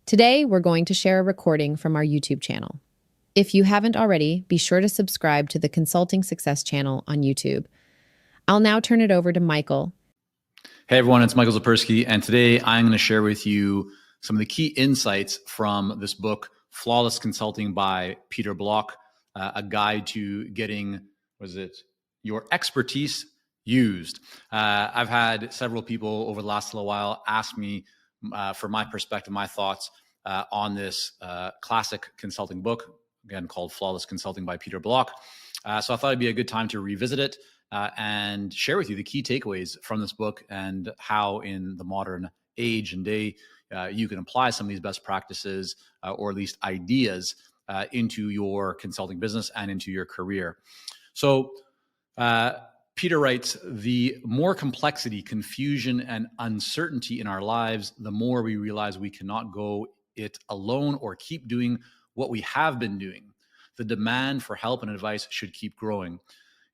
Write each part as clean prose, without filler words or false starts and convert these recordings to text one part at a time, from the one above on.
Today, we're going to share a recording from our YouTube channel. If you haven't already, be sure to subscribe to the Consulting Success channel on YouTube. I'll now turn it over to Michael. Hey everyone, it's Michael Zapersky, and today I'm going to share with you some of the key insights from this book, Flawless Consulting by Peter Block, a guide to getting, your expertise used. I've had several people over the last little while ask me for my perspective, my thoughts on this classic consulting book, again called Flawless Consulting by Peter Block. So I thought it'd be a good time to revisit it and share with you the key takeaways from this book and how in the modern age and day you can apply some of these best practices or at least ideas into your consulting business and into your career. So Peter writes, the more complexity, confusion, and uncertainty in our lives, the more we realize we cannot go it alone or keep doing what we have been doing. The demand for help and advice should keep growing.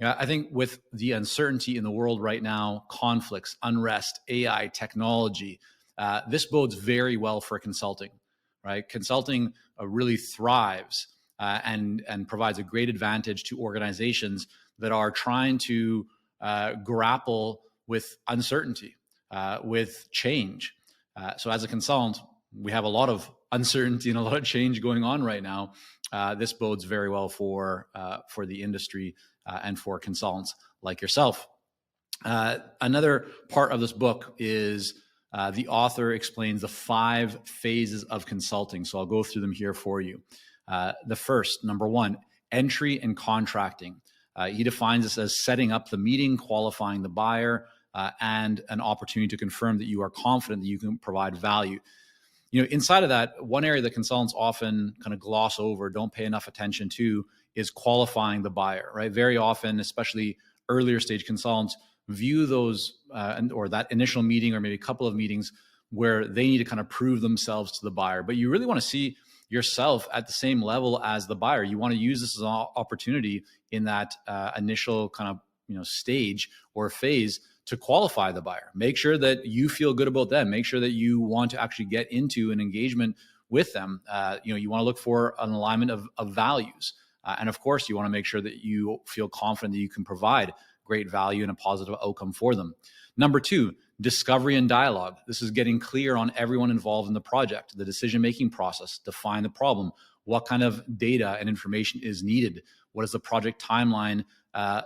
I think with the uncertainty in the world right now, conflicts, unrest, AI, technology, this bodes very well for consulting, right? Consulting really thrives and provides a great advantage to organizations that are trying to grapple with uncertainty, with change. So as a consultant, we have a lot of uncertainty and a lot of change going on right now. This bodes very well for the industry and for consultants like yourself. Another part of this book is the author explains the 5 phases of consulting. So I'll go through them here for you. The first, number 1, entry and contracting. He defines this as setting up the meeting, qualifying the buyer, and an opportunity to confirm that you are confident that you can provide value. You know, inside of that, one area that consultants often kind of gloss over, don't pay enough attention to, is qualifying the buyer, right? Very often, especially earlier stage consultants, view those or that initial meeting or maybe a couple of meetings where they need to kind of prove themselves to the buyer. But you really want to see yourself at the same level as the buyer. You want to use this as an opportunity in that initial kind of stage or phase to qualify the buyer. Make sure that you feel good about them. Make sure that you want to actually get into an engagement with them. You want to look for an alignment of values. And of course, you want to make sure that you feel confident that you can provide great value and a positive outcome for them. Number 2, discovery and dialogue. This is getting clear on everyone involved in the project, the decision-making process, define the problem, what kind of data and information is needed, what does the project timeline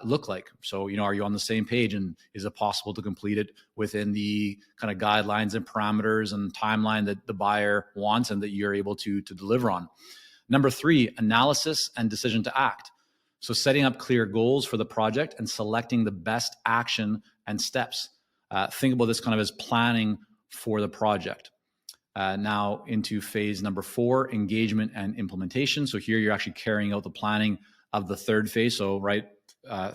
look like? So, are you on the same page, and is it possible to complete it within the kind of guidelines and parameters and timeline that the buyer wants and that you're able to deliver on? Number 3, analysis and decision to act. So setting up clear goals for the project and selecting the best action and steps. Think about this kind of as planning for the project. Now into phase number 4, engagement and implementation. So here you're actually carrying out the planning of the third phase. So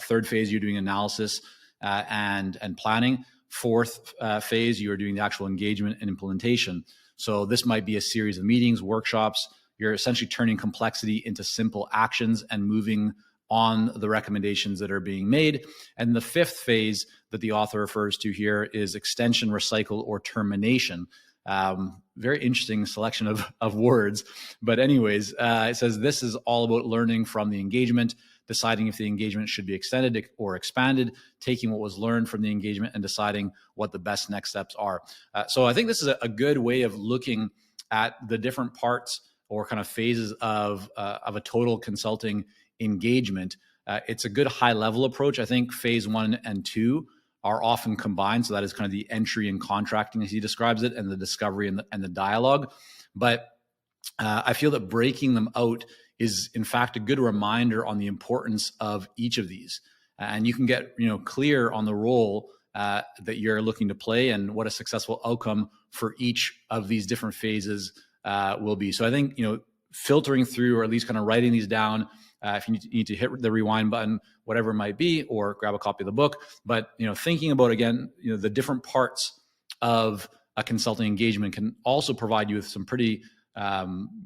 third phase, you're doing analysis and planning. Fourth phase, you're doing the actual engagement and implementation. So this might be a series of meetings, workshops. You're essentially turning complexity into simple actions and moving on the recommendations that are being made. And the 5th phase that the author refers to here is extension, recycle, or termination. Very interesting selection of words. But anyways, it says this is all about learning from the engagement, deciding if the engagement should be extended or expanded, taking what was learned from the engagement and deciding what the best next steps are. So I think this is a good way of looking at the different parts or kind of phases of a total consulting engagement. It's a good high level approach. I think phase 1 and 2 are often combined. So that is kind of the entry and contracting as he describes it, and the discovery and the dialogue. But I feel that breaking them out is in fact a good reminder on the importance of each of these. And you can get clear on the role that you're looking to play and what a successful outcome for each of these different phases will be. So I think, filtering through, or at least kind of writing these down, if you need to hit the rewind button, whatever it might be, or grab a copy of the book. But, thinking about, again, the different parts of a consulting engagement can also provide you with some pretty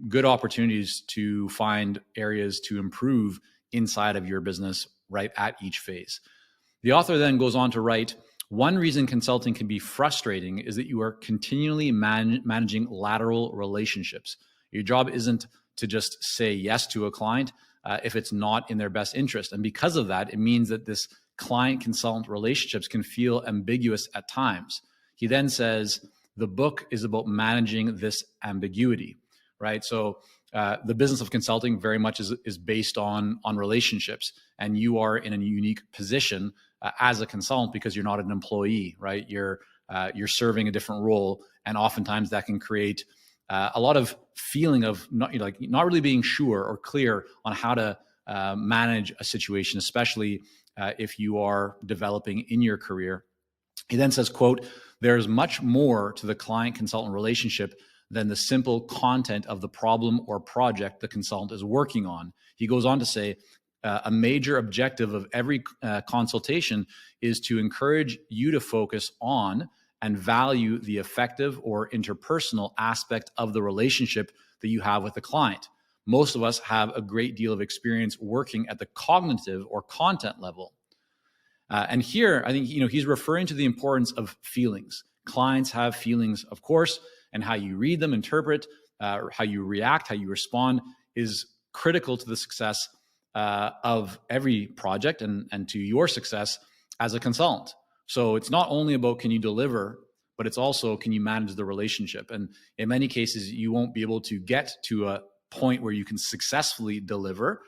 good opportunities to find areas to improve inside of your business right at each phase. The author then goes on to write, One reason consulting can be frustrating is that you are continually managing lateral relationships. Your job isn't to just say yes to a client if it's not in their best interest. And because of that, it means that this client-consultant relationships can feel ambiguous at times. He then says, the book is about managing this ambiguity, right? So the business of consulting very much is based on relationships, and you are in a unique position as a consultant because you're not an employee, right? You're serving a different role, and oftentimes that can create a lot of feeling of not really being sure or clear on how to manage a situation, especially if you are developing in your career. He then says, quote, "There's much more to the client-consultant relationship than the simple content of the problem or project the consultant is working on." He goes on to say, a major objective of every consultation is to encourage you to focus on and value the effective or interpersonal aspect of the relationship that you have with the client. Most of us have a great deal of experience working at the cognitive or content level. And here, I think he's referring to the importance of feelings. Clients have feelings, of course, and how you read them, interpret, how you react, how you respond is critical to the success of every project and to your success as a consultant. So it's not only about can you deliver, but it's also can you manage the relationship. And in many cases, you won't be able to get to a point where you can successfully deliver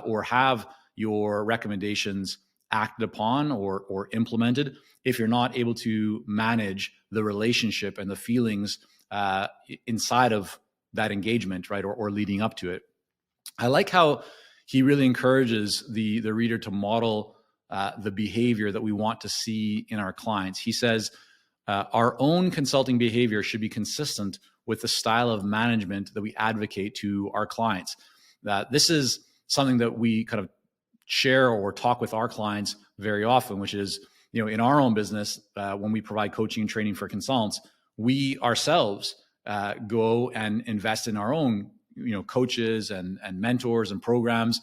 or have your recommendations acted upon or implemented if you're not able to manage the relationship and the feelings inside of that engagement, right, or leading up to it. I like how he really encourages the reader to model the behavior that we want to see in our clients. He says, our own consulting behavior should be consistent with the style of management that we advocate to our clients. This is something that we kind of share or talk with our clients very often, which is, in our own business, when we provide coaching and training for consultants, we ourselves go and invest in our own, coaches and mentors and programs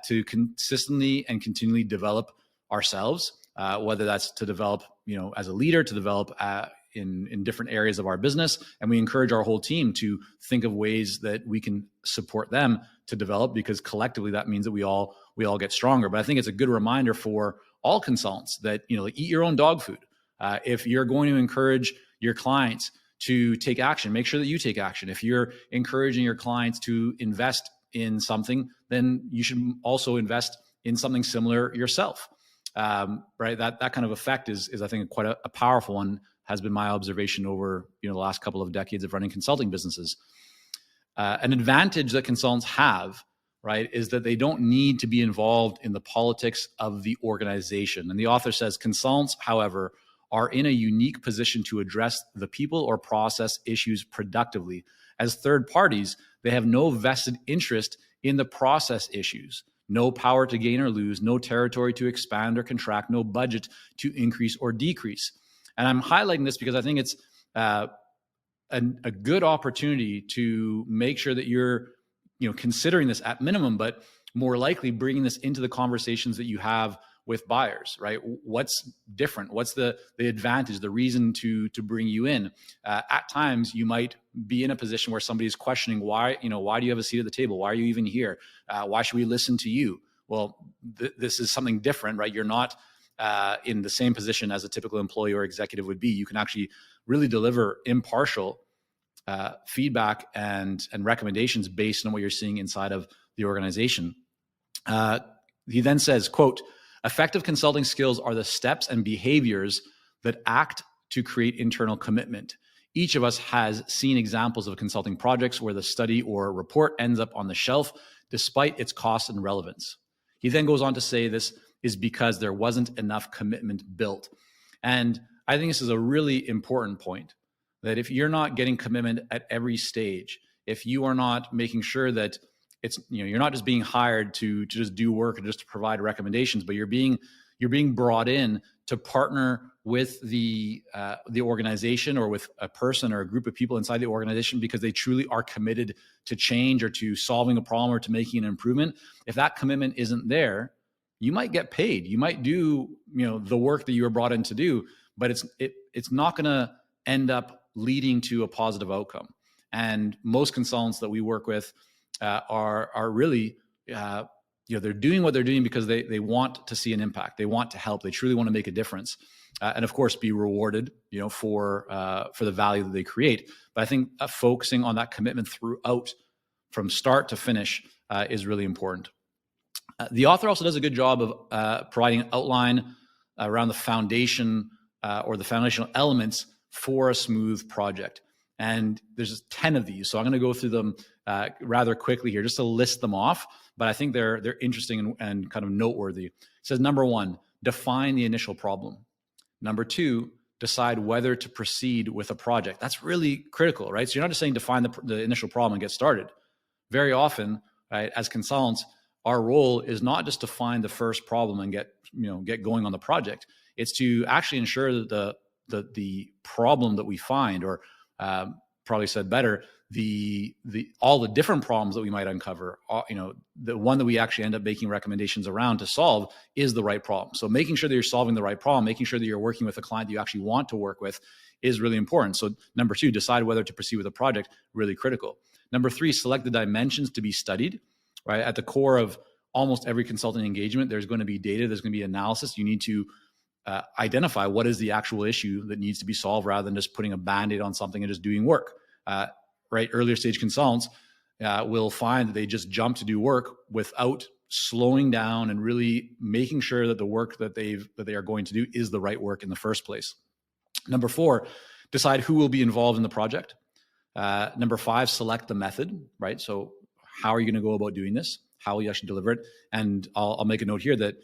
to consistently and continually develop ourselves, whether that's to develop, as a leader, to develop in different areas of our business. And we encourage our whole team to think of ways that we can support them to develop, because collectively that means that we all get stronger. But I think it's a good reminder for all consultants that, eat your own dog food. If you're going to encourage your clients to take action, make sure that you take action. If you're encouraging your clients to invest in something, then you should also invest in something similar yourself. Right? That kind of effect is I think quite a powerful one, has been my observation over the last couple of decades of running consulting businesses. An advantage that consultants have, right, is that they don't need to be involved in the politics of the organization. And the author says, consultants, however, are in a unique position to address the people or process issues productively. As third parties, they have no vested interest in the process issues, no power to gain or lose, no territory to expand or contract, no budget to increase or decrease. And I'm highlighting this because I think it's a good opportunity to make sure that you're considering this at minimum, but more likely bringing this into the conversations that you have with buyers, right? What's different? What's the advantage, the reason to bring you in? At times, you might be in a position where somebody's questioning why do you have a seat at the table? Why are you even here? Why should we listen to you? Well, this is something different, right? You're not in the same position as a typical employee or executive would be. You can actually really deliver impartial feedback and recommendations based on what you're seeing inside of the organization. He then says, quote, "Effective consulting skills are the steps and behaviors that act to create internal commitment. Each of us has seen examples of consulting projects where the study or report ends up on the shelf despite its cost and relevance." He then goes on to say this is because there wasn't enough commitment built. And I think this is a really important point, that if you're not getting commitment at every stage, if you are not making sure that it's, you're not just being hired to just do work or just to provide recommendations, but you're being brought in to partner with the organization or with a person or a group of people inside the organization because they truly are committed to change or to solving a problem or to making an improvement. If that commitment isn't there, you might get paid. You might do, the work that you were brought in to do, but it's not going to end up leading to a positive outcome. And most consultants that we work with are really, they're doing what they're doing because they want to see an impact. They want to help. They truly want to make a difference, and of course, be rewarded, for the value that they create. But I think focusing on that commitment throughout, from start to finish, is really important. The author also does a good job of providing an outline around the foundation or the foundational elements for a smooth project. And there's 10 of these. So I'm going to go through them rather quickly here just to list them off. But I think they're interesting and kind of noteworthy. It says, number 1, define the initial problem. Number 2, decide whether to proceed with a project. That's really critical, right? So you're not just saying define the initial problem and get started. Very often, right, as consultants, our role is not just to find the first problem and get going on the project. It's to actually ensure that the problem that we find, or probably said better, all the different problems that we might uncover, the one that we actually end up making recommendations around to solve is the right problem. So making sure that you're solving the right problem, making sure that you're working with a client that you actually want to work with is really important. So number 2, decide whether to proceed with a project, really critical. Number 3, select the dimensions to be studied, right? At the core of almost every consulting engagement, there's going to be data, there's going to be analysis. You need to identify what is the actual issue that needs to be solved rather than just putting a Band-Aid on something and just doing work. Right? Earlier stage consultants will find that they just jump to do work without slowing down and really making sure that the work that they are going to do is the right work in the first place. Number 4, decide who will be involved in the project. Number 5, select the method, right? So how are you going to go about doing this? How will you actually deliver it? And I'll make a note here that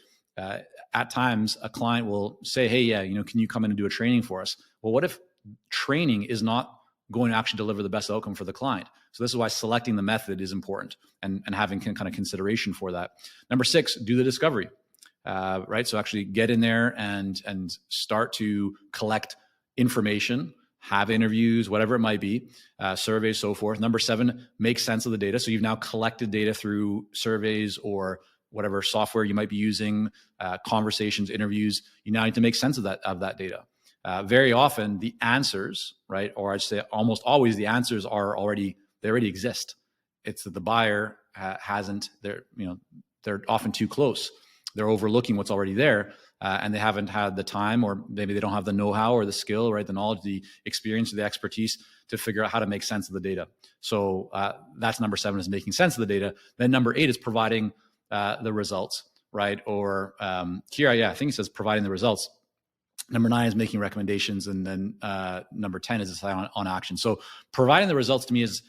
at times a client will say, hey, yeah, can you come in and do a training for us? Well, what if training is not going to actually deliver the best outcome for the client? So this is why selecting the method is important and having kind of consideration for that. Number 6, do the discovery, right? So actually get in there and start to collect information, have interviews, whatever it might be, surveys, so forth. Number 7, make sense of the data. So you've now collected data through surveys or whatever software you might be using, conversations, interviews. You now need to make sense of that data. Very often the answers, right, or I'd say almost always the answers already exist. It's that the buyer hasn't. They're often too close. They're overlooking what's already there, and they haven't had the time, or maybe they don't have the know-how or the skill, right, the knowledge, the experience, or the expertise to figure out how to make sense of the data. So that's number 7, is making sense of the data. Then number 8 is providing the results, right? Or here, I think it says providing the results. Number 9 is making recommendations, and then number 10 is decide on action. So providing the results to me is,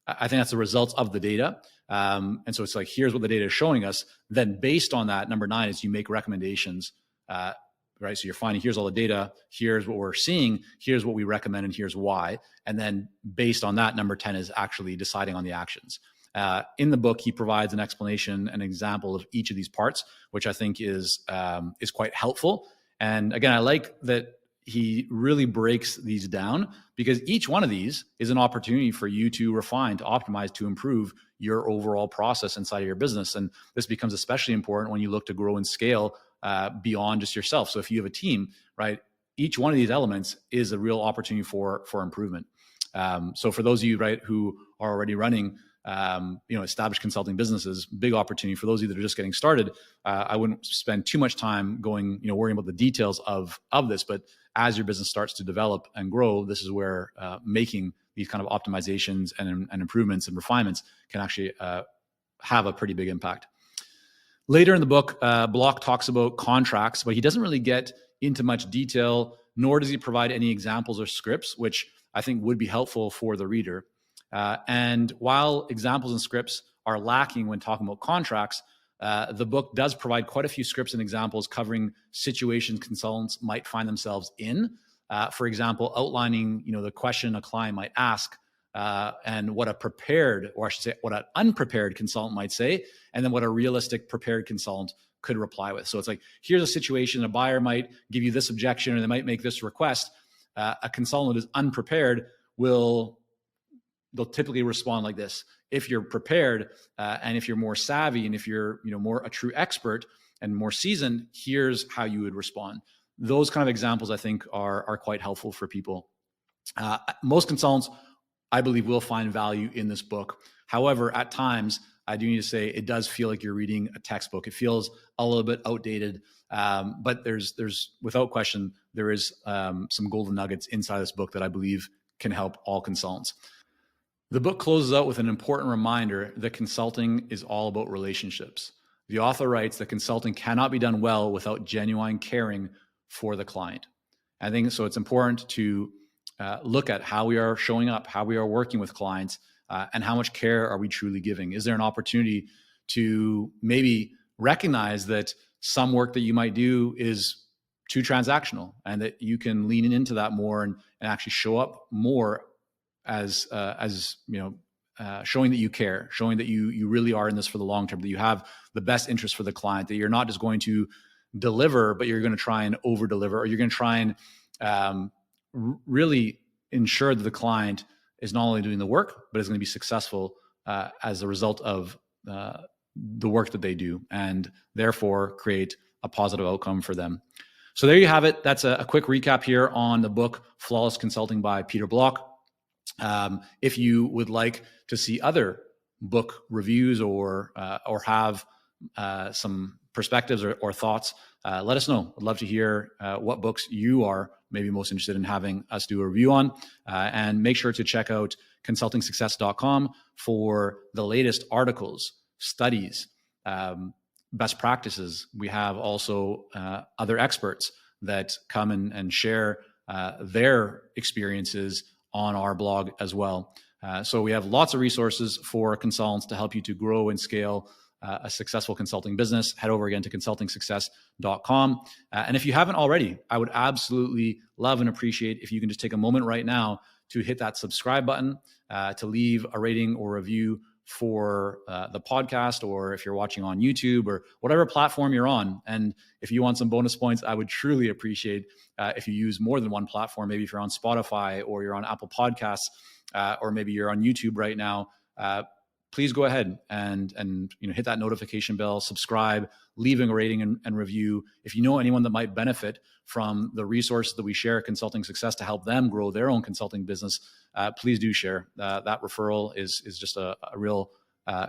I think that's the results of the data. And so it's like, here's what the data is showing us. Then based on that, number 9 is you make recommendations, right? So you're finding, here's all the data, here's what we're seeing, here's what we recommend, and here's why. And then based on that, number 10 is actually deciding on the actions. In the book, he provides an explanation, an example of each of these parts, which I think is quite helpful. And again, I like that he really breaks these down, because each one of these is an opportunity for you to refine, to optimize, to improve your overall process inside of your business. And this becomes especially important when you look to grow and scale beyond just yourself. So if you have a team, right, each one of these elements is a real opportunity for improvement. So for those of you, right, who are already running established consulting businesses, big opportunity. For those of you that are just getting started, I wouldn't spend too much time worrying about the details of this. But as your business starts to develop and grow, this is where making these kind of optimizations and improvements and refinements can actually have a pretty big impact. Later in the book, Block talks about contracts, but he doesn't really get into much detail, nor does he provide any examples or scripts, which I think would be helpful for the reader. And while examples and scripts are lacking when talking about contracts, the book does provide quite a few scripts and examples covering situations consultants might find themselves in. For example, outlining the question a client might ask, and what a prepared, or I should say, what an unprepared consultant might say, and then what a realistic prepared consultant could reply with. So it's like, here's a situation, a buyer might give you this objection, or they might make this request. A consultant that is unprepared they'll typically respond like this. If you're prepared, and if you're more savvy, and if you're more a true expert and more seasoned, here's how you would respond. those kind of examples, I think, are quite helpful for people. Most consultants, I believe, will find value in this book. However, at times, I do need to say it does feel like you're reading a textbook. It feels a little bit outdated, but there's without question, there is some golden nuggets inside this book that I believe can help all consultants. The book closes out with an important reminder that consulting is all about relationships. The author writes that consulting cannot be done well without genuine caring for the client. I think so. It's important to look at how we are showing up, how we are working with clients, and how much care are we truly giving? Is there an opportunity to maybe recognize that some work that you might do is too transactional, and that you can lean into that more and actually show up more as showing that you care, showing that you really are in this for the long term, that you have the best interest for the client, that you're not just going to deliver, but you're going to try and over deliver, or you're going to try and really ensure that the client is not only doing the work, but is going to be successful as a result of the work that they do, and therefore create a positive outcome for them. So there you have it. That's a quick recap here on the book Flawless Consulting by Peter Block. If you would like to see other book reviews or have some perspectives or thoughts, let us know. I'd love to hear what books you are maybe most interested in having us do a review on. And make sure to check out consultingsuccess.com for the latest articles, studies, best practices. We have also other experts that come and share their experiences on our blog as well. So we have lots of resources for consultants to help you to grow and scale a successful consulting business. Head over again to consultingsuccess.com. And if you haven't already, I would absolutely love and appreciate if you can just take a moment right now to hit that subscribe button, to leave a rating or review for the podcast, or if you're watching on YouTube or whatever platform you're on. And if you want some bonus points, I would truly appreciate if you use more than one platform. Maybe if you're on Spotify or you're on Apple Podcasts, or maybe you're on YouTube right now, please go ahead and hit that notification bell, subscribe, leaving a rating and review. If you know anyone that might benefit from the resources that we share at Consulting Success to help them grow their own consulting business, please do share. That referral is just a real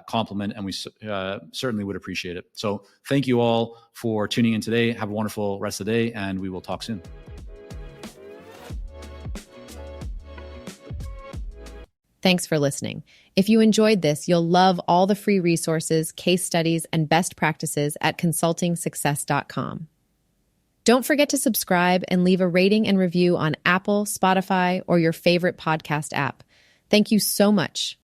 compliment, and we certainly would appreciate it. So thank you all for tuning in today. Have a wonderful rest of the day, and we will talk soon. Thanks for listening. If you enjoyed this, you'll love all the free resources, case studies, and best practices at consultingsuccess.com. Don't forget to subscribe and leave a rating and review on Apple, Spotify, or your favorite podcast app. Thank you so much.